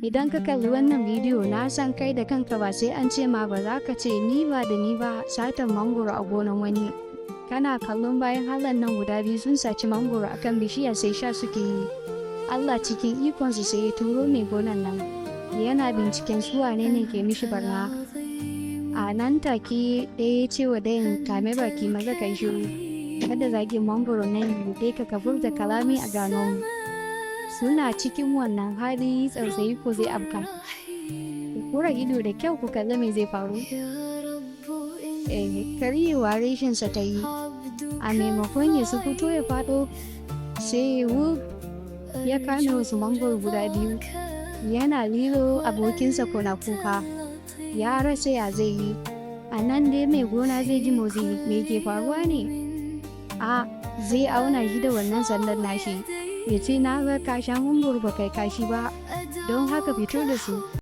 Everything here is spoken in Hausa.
Idan ka kalli wannan bidiyo na san kai da kanka ba sai an ce ma ba za ka ce ni ba satan mangoro a gonan wani. Kana kallon bayan Allah nan guda biyu sun saci mangoro akan bishiya sai sha suke yi. Allah cikin ikonsa sai ya turo mai gonan nan. Yana binciken su wane ne ke mishi barna. A nan take ɗaya ya ce wa dayan kame baki maza kai shiru. Kada zagin mangoro nan buɗe ka furta kalami a gano mu. Suna cikin wannan hali tsautsayi ko zai afka. Ku kura ido da kyau ku kalli me zai faru. Karyewa reshensa ta yi. A maimakon ya su fito ya faɗo sai ya kame wasu mangoro guda biyu. Yana lilo abokinsa na kuka. Ya rasa ya zai yi. A nan dai mai gona zai ji motsi me ke faruwa ne? Zai auna shi da wannan sandan nashi. Ya ce na ga ka sha mangoro ba kai kashi ba, don haka fito da su.